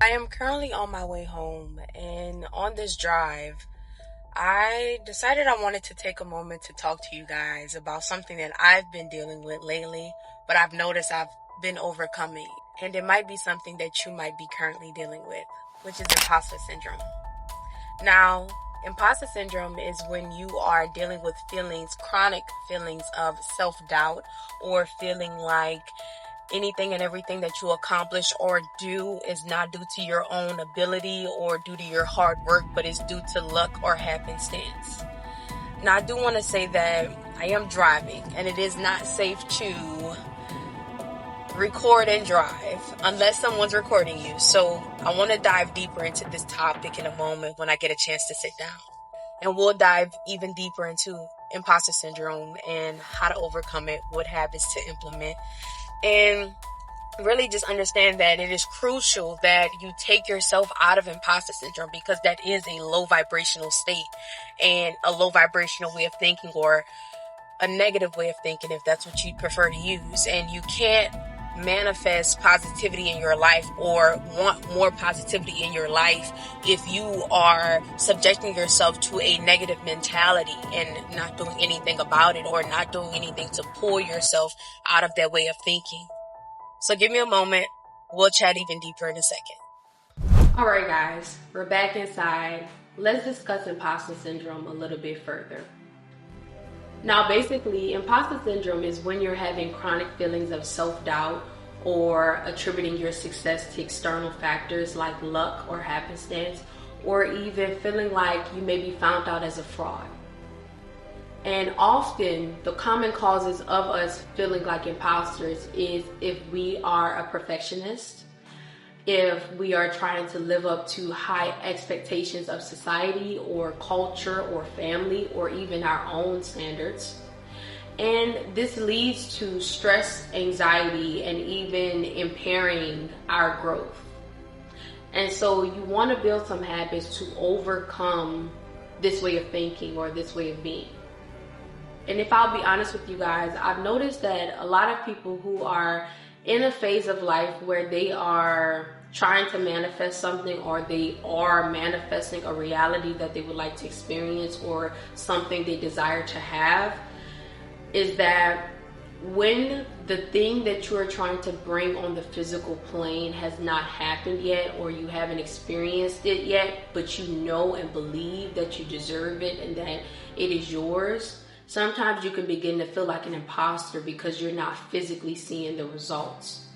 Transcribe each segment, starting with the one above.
I am currently on my way home, and on this drive, I decided I wanted to take a moment to talk to you guys about something that I've been dealing with lately, but I've noticed I've been overcoming. And it might be something that you might be currently dealing with, which is imposter syndrome. Now, imposter syndrome is when you are dealing with chronic feelings of self doubt, or feeling like anything and everything that you accomplish or do is not due to your own ability or due to your hard work, but is due to luck or happenstance. Now, I do want to say that I am driving, and it is not safe to record and drive unless someone's recording you. So I want to dive deeper into this topic in a moment when I get a chance to sit down. And we'll dive even deeper into imposter syndrome and how to overcome it, what habits to implement, and really just understand that it is crucial that you take yourself out of imposter syndrome, because that is a low vibrational state and a low vibrational way of thinking, or a negative way of thinking if that's what you prefer to use. And you can't manifest positivity in your life or want more positivity in your life if you are subjecting yourself to a negative mentality and not doing anything about it, or not doing anything to pull yourself out of that way of thinking. So give me a moment. We'll chat even deeper in a second. All right, guys, we're back inside. Let's discuss imposter syndrome a little bit further. Now, basically, imposter syndrome is when you're having chronic feelings of self-doubt or attributing your success to external factors like luck or happenstance, or even feeling like you may be found out as a fraud. And often, the common causes of us feeling like imposters is if we are a perfectionist, if we are trying to live up to high expectations of society or culture or family or even our own standards. And this leads to stress, anxiety, and even impairing our growth. And so you want to build some habits to overcome this way of thinking or this way of being. And if I'll be honest with you guys, I've noticed that a lot of people who are in a phase of life where they are trying to manifest something, or they are manifesting a reality that they would like to experience or something they desire to have, is that when the thing that you are trying to bring on the physical plane has not happened yet, or you haven't experienced it yet, but you know and believe that you deserve it and that it is yours, sometimes you can begin to feel like an imposter because you're not physically seeing the results.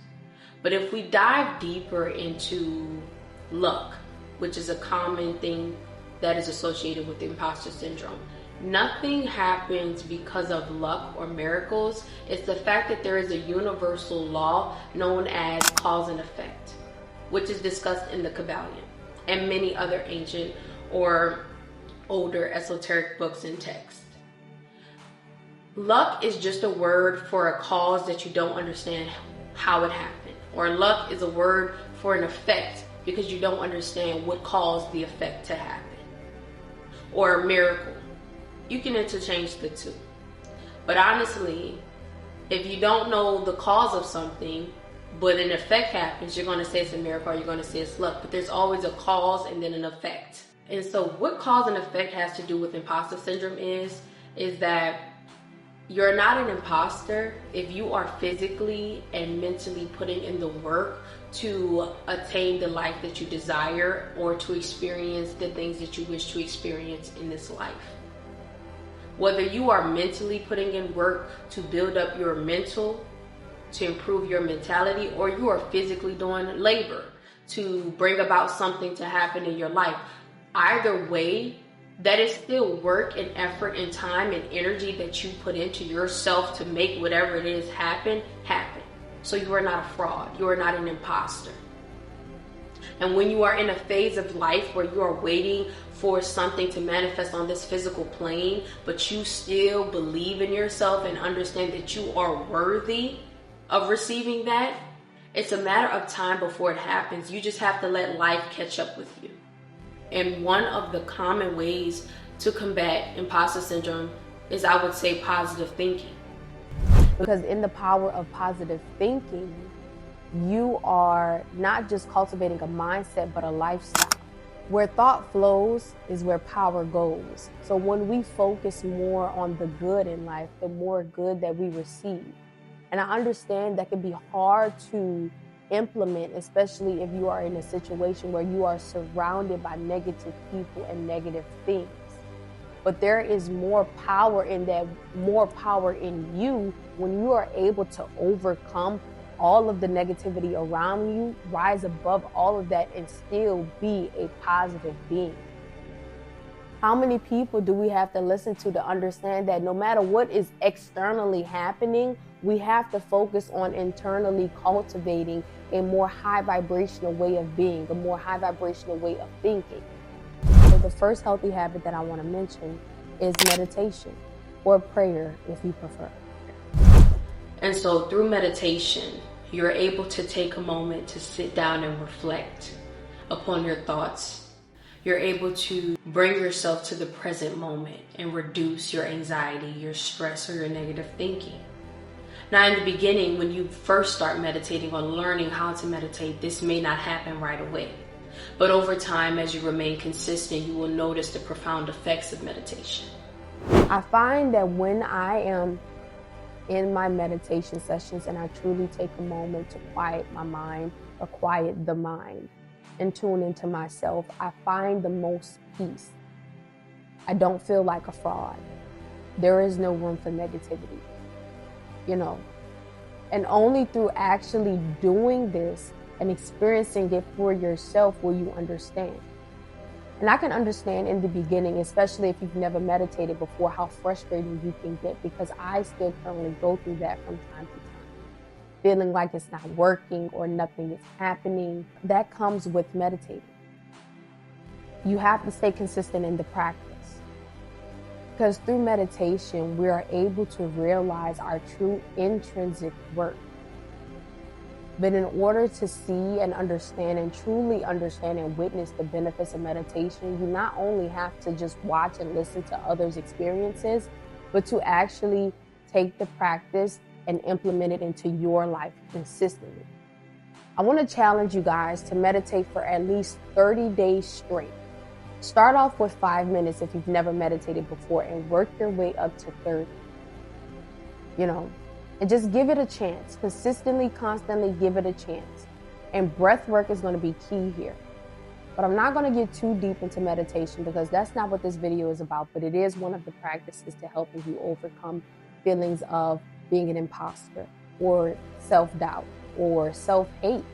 But if we dive deeper into luck, which is a common thing that is associated with imposter syndrome, nothing happens because of luck or miracles. It's the fact that there is a universal law known as cause and effect, which is discussed in the Kabbalion and many other ancient or older esoteric books and texts. Luck is just a word for a cause that you don't understand how it happened. Or luck is a word for an effect because you don't understand what caused the effect to happen. Or a miracle. You can interchange the two. But honestly, if you don't know the cause of something, but an effect happens, you're going to say it's a miracle, or you're going to say it's luck. But there's always a cause and then an effect. And so what cause and effect has to do with imposter syndrome is that you're not an imposter if you are physically and mentally putting in the work to attain the life that you desire, or to experience the things that you wish to experience in this life. Whether you are mentally putting in work to build up your mental, to improve your mentality, or you are physically doing labor to bring about something to happen in your life, either way, that is still work and effort and time and energy that you put into yourself to make whatever it is happen. So you are not a fraud. You are not an imposter. And when you are in a phase of life where you are waiting for something to manifest on this physical plane, but you still believe in yourself and understand that you are worthy of receiving that, it's a matter of time before it happens. You just have to let life catch up with you. And one of the common ways to combat imposter syndrome is, I would say, positive thinking. Because in the power of positive thinking, you are not just cultivating a mindset, but a lifestyle. Where thought flows is where power goes. So when we focus more on the good in life, the more good that we receive. And I understand that can be hard to implement, especially if you are in a situation where you are surrounded by negative people and negative things. But there is more power in that, more power in you when you are able to overcome all of the negativity around you, rise above all of that, and still be a positive being. How many people do we have to listen to understand that no matter what is externally happening, we have to focus on internally cultivating a more high vibrational way of being, a more high vibrational way of thinking? So the first healthy habit that I want to mention is meditation, or prayer if you prefer. And so through meditation, you're able to take a moment to sit down and reflect upon your thoughts. You're able to bring yourself to the present moment and reduce your anxiety, your stress, or your negative thinking. Now, in the beginning, when you first start meditating or learning how to meditate, this may not happen right away. But over time, as you remain consistent, you will notice the profound effects of meditation. I find that when I am in my meditation sessions and I truly take a moment to quiet my mind or quiet the mind and tune into myself, I find the most peace. I don't feel like a fraud. There is no room for negativity, and only through actually doing this and experiencing it for yourself will you understand. And I can understand in the beginning, especially if you've never meditated before, how frustrating you can get, because I still currently go through that from time to time. Feeling like it's not working or nothing is happening. That comes with meditating. You have to stay consistent in the practice. Because through meditation, we are able to realize our true intrinsic worth. But in order to see and understand and truly understand and witness the benefits of meditation, you not only have to just watch and listen to others' experiences, but to actually take the practice and implement it into your life consistently. I want to challenge you guys to meditate for at least 30 days straight. Start off with 5 minutes if you've never meditated before and work your way up to 30. And just give it a chance. Consistently, constantly give it a chance. And breath work is going to be key here. But I'm not going to get too deep into meditation because that's not what this video is about. But it is one of the practices to helping you overcome feelings of being an imposter or self-doubt or self-hate.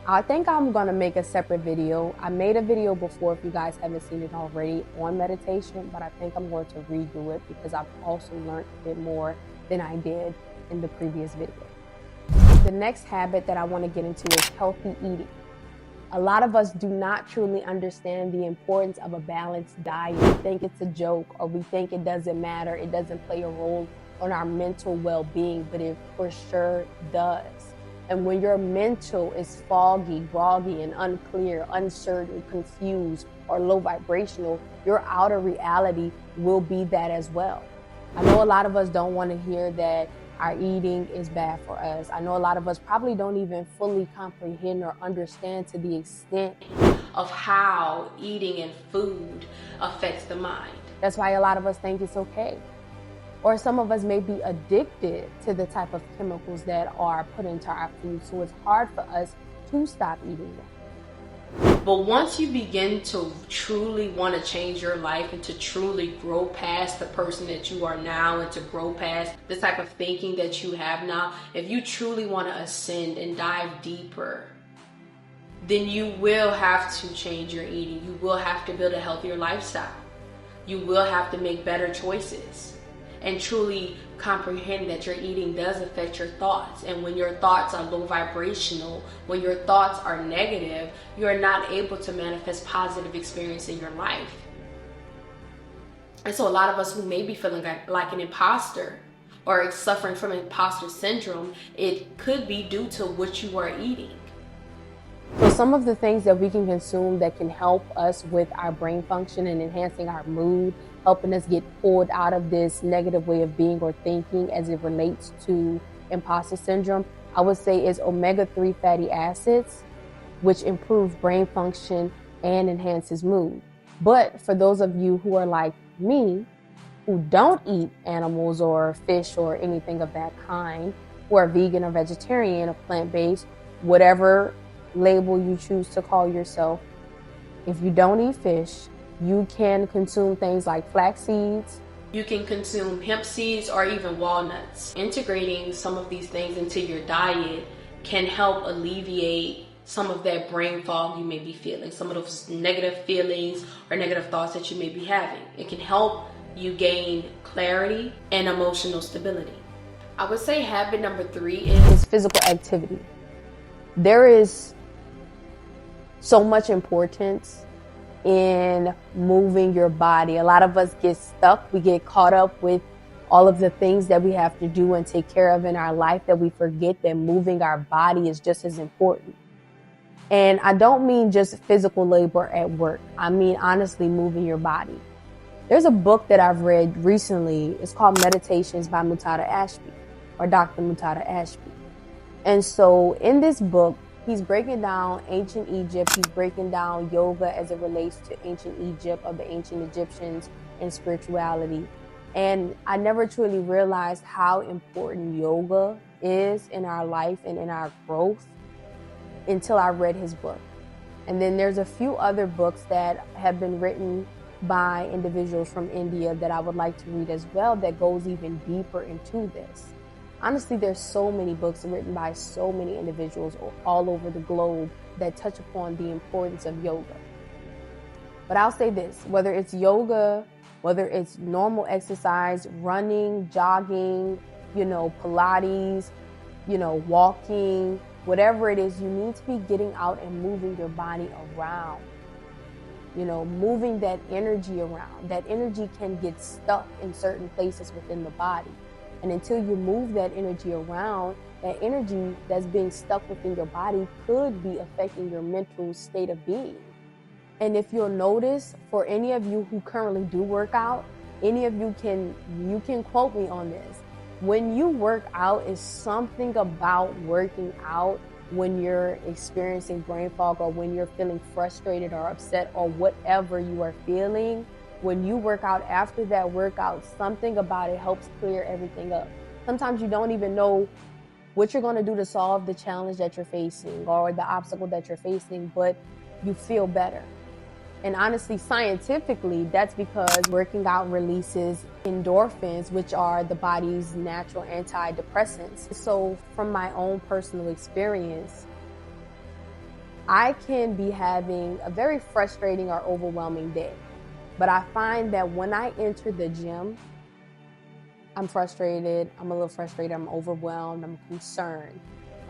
I think I'm going to make a separate video. I made a video before, if you guys haven't seen it already, on meditation, but I think I'm going to redo it because I've also learned a bit more than I did in the previous video. The next habit that I want to get into is healthy eating. A lot of us do not truly understand the importance of a balanced diet. We think it's a joke, or we think it doesn't matter, it doesn't play a role on our mental well-being, but it for sure does. And when your mental is foggy, groggy, and unclear, uncertain, confused, or low vibrational, your outer reality will be that as well. I know a lot of us don't want to hear that our eating is bad for us. I know a lot of us probably don't even fully comprehend or understand to the extent of how eating and food affects the mind. That's why a lot of us think it's okay. Or some of us may be addicted to the type of chemicals that are put into our food, so it's hard for us to stop eating them. But once you begin to truly want to change your life and to truly grow past the person that you are now and to grow past the type of thinking that you have now, if you truly want to ascend and dive deeper, then you will have to change your eating. You will have to build a healthier lifestyle. You will have to make better choices and truly comprehend that your eating does affect your thoughts. And when your thoughts are low vibrational, when your thoughts are negative, you are not able to manifest positive experience in your life. And so a lot of us who may be feeling like an imposter or suffering from imposter syndrome, it could be due to what you are eating. So some of the things that we can consume that can help us with our brain function and enhancing our mood, helping us get pulled out of this negative way of being or thinking as it relates to imposter syndrome. I would say is omega-3 fatty acids, which improve brain function and enhances mood. But for those of you who are like me, who don't eat animals or fish or anything of that kind, who are vegan or vegetarian or plant-based, whatever label you choose to call yourself, if you don't eat fish, you can consume things like flax seeds. You can consume hemp seeds or even walnuts. Integrating some of these things into your diet can help alleviate some of that brain fog you may be feeling, some of those negative feelings or negative thoughts that you may be having. It can help you gain clarity and emotional stability. I would say habit number 3 is physical activity. There is so much importance in moving your body. A lot of us get stuck. We get caught up with all of the things that we have to do and take care of in our life that we forget that moving our body is just as important. And I don't mean just physical labor at work. I mean, honestly, moving your body. There's a book that I've read recently. It's called Meditations by Mutada Ashby, or Dr. Mutada Ashby. And so in this book, he's breaking down ancient Egypt. He's breaking down yoga as it relates to ancient Egypt, or the ancient Egyptians, and spirituality. And I never truly realized how important yoga is in our life and in our growth until I read his book. And then there's a few other books that have been written by individuals from India that I would like to read as well that goes even deeper into this. Honestly, there's so many books written by so many individuals all over the globe that touch upon the importance of yoga. But I'll say this, whether it's yoga, whether it's normal exercise, running, jogging, Pilates, walking, whatever it is, you need to be getting out and moving your body around. Moving that energy around. That energy can get stuck in certain places within the body. And until you move that energy around, that energy that's being stuck within your body could be affecting your mental state of being. And if you'll notice, for any of you who currently do work out, any of you can quote me on this. When you work out, is something about working out when you're experiencing brain fog, or when you're feeling frustrated or upset, or whatever you are feeling. When you work out, after that workout, something about it helps clear everything up. Sometimes you don't even know what you're going to do to solve the challenge that you're facing or the obstacle that you're facing, but you feel better. And honestly, scientifically, that's because working out releases endorphins, which are the body's natural antidepressants. So from my own personal experience, I can be having a very frustrating or overwhelming day. But I find that when I enter the gym, I'm frustrated, I'm a little frustrated, I'm overwhelmed, I'm concerned.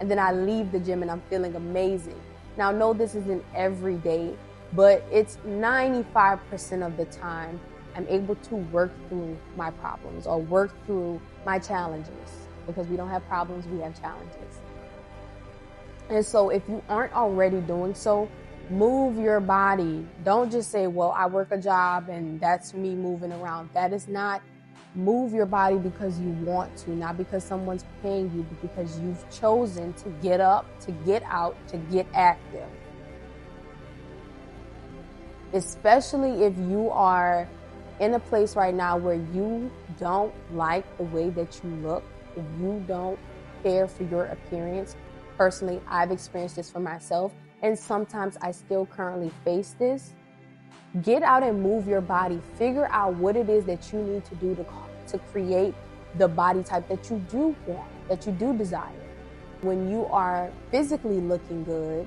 And then I leave the gym and I'm feeling amazing. Now, no, this isn't every day, but it's 95% of the time I'm able to work through my problems or work through my challenges, because we don't have problems, we have challenges. And so if you aren't already doing so, move your body. Don't just say, well, I work a job and that's me moving around. That is not. Move your body because you want to, not because someone's paying you, but because you've chosen to get up, to get out, to get active. Especially if you are in a place right now where you don't like the way that you look, if you don't care for your appearance. Personally, I've experienced this for myself, and sometimes I still currently face this. Get out and move your body. Figure out what it is that you need to do to create the body type that you do want, that you do desire. When you are physically looking good,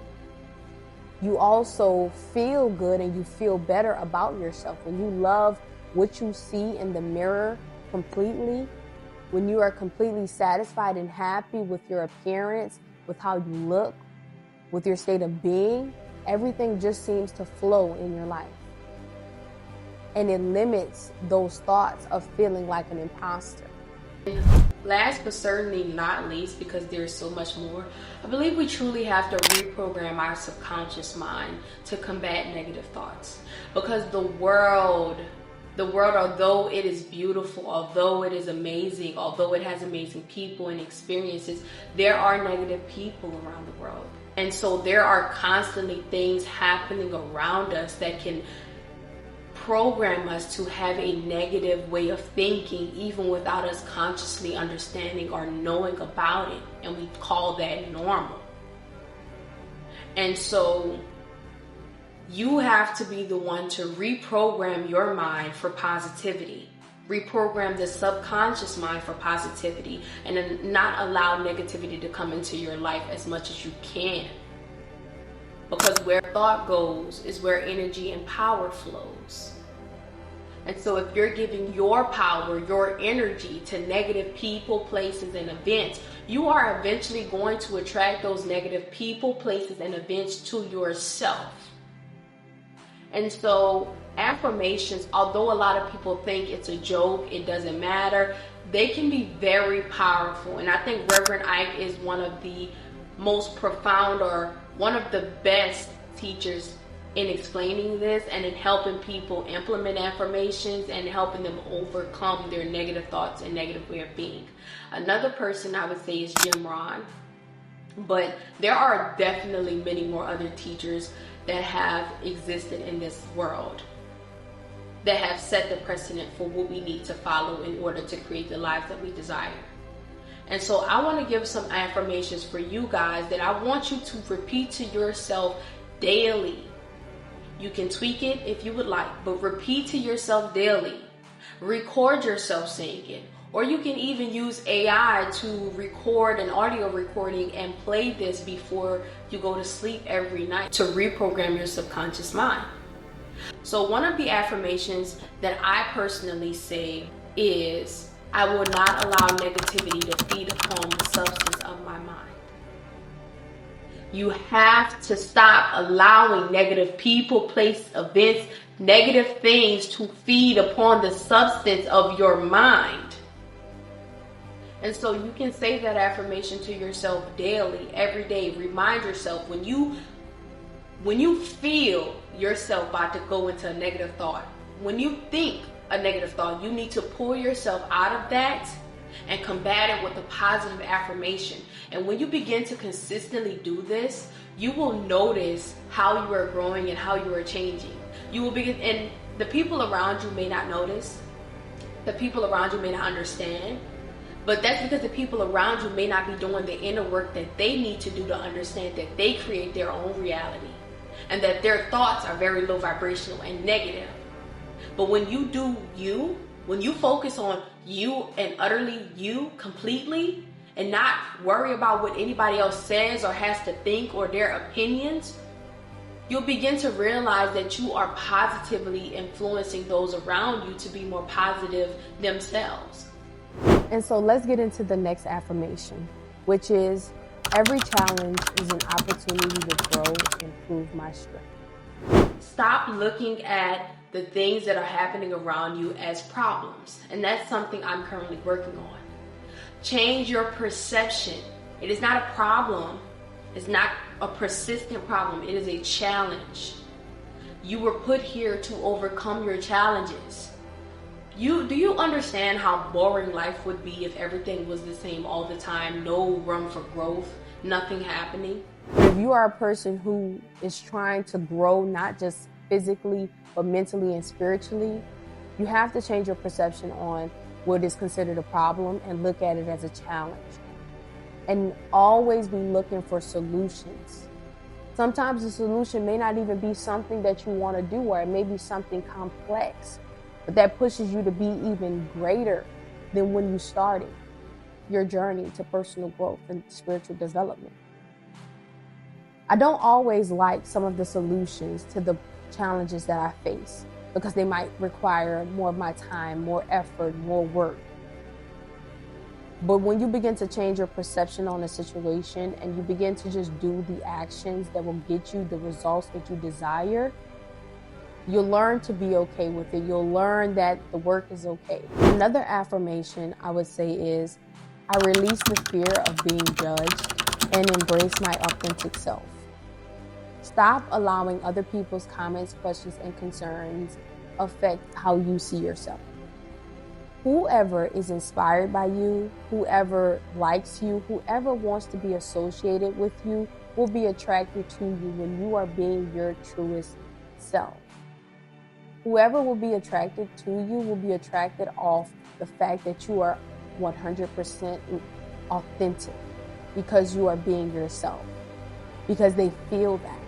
you also feel good and you feel better about yourself. When you love what you see in the mirror completely, when you are completely satisfied and happy with your appearance, with how you look, with your state of being, everything just seems to flow in your life. And it limits those thoughts of feeling like an imposter. Last but certainly not least, because there's so much more, I believe we truly have to reprogram our subconscious mind to combat negative thoughts. Because the world The world, although it is beautiful, although it is amazing, although it has amazing people and experiences, there are negative people around the world. And so there are constantly things happening around us that can program us to have a negative way of thinking, even without us consciously understanding or knowing about it. And we call that normal. And so you have to be the one to reprogram your mind for positivity. Reprogram the subconscious mind for positivity, and then not allow negativity to come into your life as much as you can. Because where thought goes is where energy and power flows. And so if you're giving your power, your energy to negative people, places, and events, you are eventually going to attract those negative people, places, and events to yourself. And so affirmations, although a lot of people think it's a joke, it doesn't matter, they can be very powerful. And I think Reverend Ike is one of the most profound, or one of the best teachers in explaining this and in helping people implement affirmations and helping them overcome their negative thoughts and negative way of being. Another person I would say is Jim Rohn. But there are definitely many more other teachers that have existed in this world that have set the precedent for what we need to follow in order to create the lives that we desire. And so I want to give some affirmations for you guys that I want you to repeat to yourself daily. You can tweak it if you would like, but repeat to yourself daily. Record yourself saying it. Or you can even use AI to record an audio recording and play this before you go to sleep every night to reprogram your subconscious mind. So one of the affirmations that I personally say is, I will not allow negativity to feed upon the substance of my mind. You have to stop allowing negative people, place, events, negative things to feed upon the substance of your mind. And so you can say that affirmation to yourself daily, every day. Remind yourself when you feel yourself about to go into a negative thought, when you think a negative thought, you need to pull yourself out of that and combat it with a positive affirmation. And when you begin to consistently do this, you will notice how you are growing and how you are changing. You will begin, and the people around you may not notice, the people around you may not understand, but that's because the people around you may not be doing the inner work that they need to do to understand that they create their own reality and that their thoughts are very low vibrational and negative. But when you do you, when you focus on you and utterly you completely and not worry about what anybody else says or has to think or their opinions, you'll begin to realize that you are positively influencing those around you to be more positive themselves. And so let's get into the next affirmation, which is, every challenge is an opportunity to grow and improve my strength. Stop looking at the things that are happening around you as problems. And that's something I'm currently working on. Change your perception. It is not a problem. It's not a persistent problem. It is a challenge. You were put here to overcome your challenges. Do you understand how boring life would be if everything was the same all the time? No room for growth, nothing happening? If you are a person who is trying to grow, not just physically, but mentally and spiritually, you have to change your perception on what is considered a problem and look at it as a challenge. And always be looking for solutions. Sometimes the solution may not even be something that you want to do, or it may be something complex, but that pushes you to be even greater than when you started your journey to personal growth and spiritual development. I don't always like some of the solutions to the challenges that I face because they might require more of my time, more effort, more work. But when you begin to change your perception on a situation and you begin to just do the actions that will get you the results that you desire, you'll learn to be okay with it. You'll learn that the work is okay. Another affirmation I would say is, I release the fear of being judged and embrace my authentic self. Stop allowing other people's comments, questions, and concerns affect how you see yourself. Whoever is inspired by you, whoever likes you, whoever wants to be associated with you will be attracted to you when you are being your truest self. Whoever will be attracted to you will be attracted off the fact that you are 100% authentic because you are being yourself, because they feel that.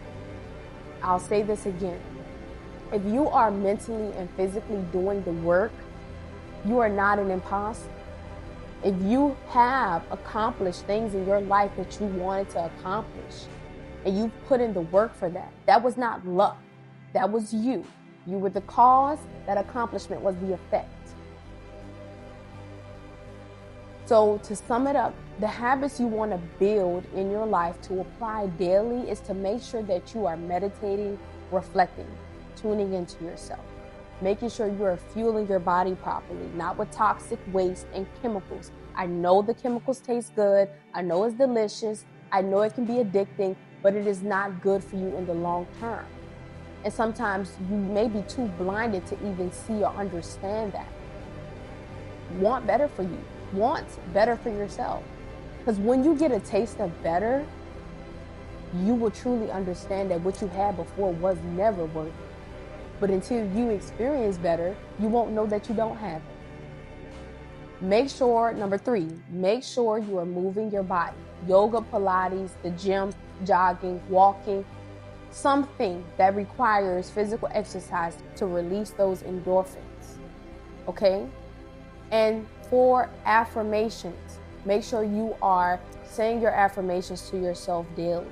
I'll say this again. If you are mentally and physically doing the work, you are not an imposter. If you have accomplished things in your life that you wanted to accomplish, and you put in the work for that, that was not luck. That was you. You were the cause, that accomplishment was the effect. So to sum it up, the habits you want to build in your life to apply daily is to make sure that you are meditating, reflecting, tuning into yourself, making sure you are fueling your body properly, not with toxic waste and chemicals. I know the chemicals taste good. I know it's delicious. I know it can be addicting, but it is not good for you in the long term. And sometimes you may be too blinded to even see or understand that. Want better for you. Want better for yourself. Because when you get a taste of better, you will truly understand that what you had before was never worth it. But until you experience better, you won't know that you don't have it. Make sure, number 3, make sure you are moving your body. Yoga, Pilates, the gym, jogging, walking, something that requires physical exercise to release those endorphins, okay? And for affirmations, make sure you are saying your affirmations to yourself daily.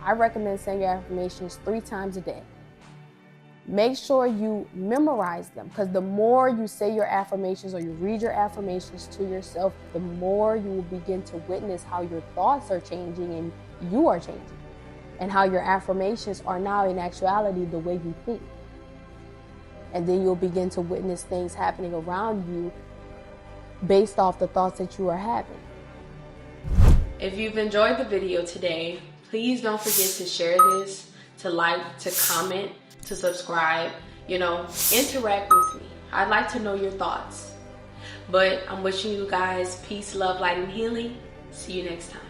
I recommend saying your affirmations 3 times a day. Make sure you memorize them, because the more you say your affirmations or you read your affirmations to yourself, the more you will begin to witness how your thoughts are changing and you are changing, and how your affirmations are now in actuality the way you think. And then you'll begin to witness things happening around you based off the thoughts that you are having. If you've enjoyed the video today, please don't forget to share this, to like, to comment, to subscribe, interact with me. I'd like to know your thoughts. But I'm wishing you guys peace, love, light, and healing. See you next time.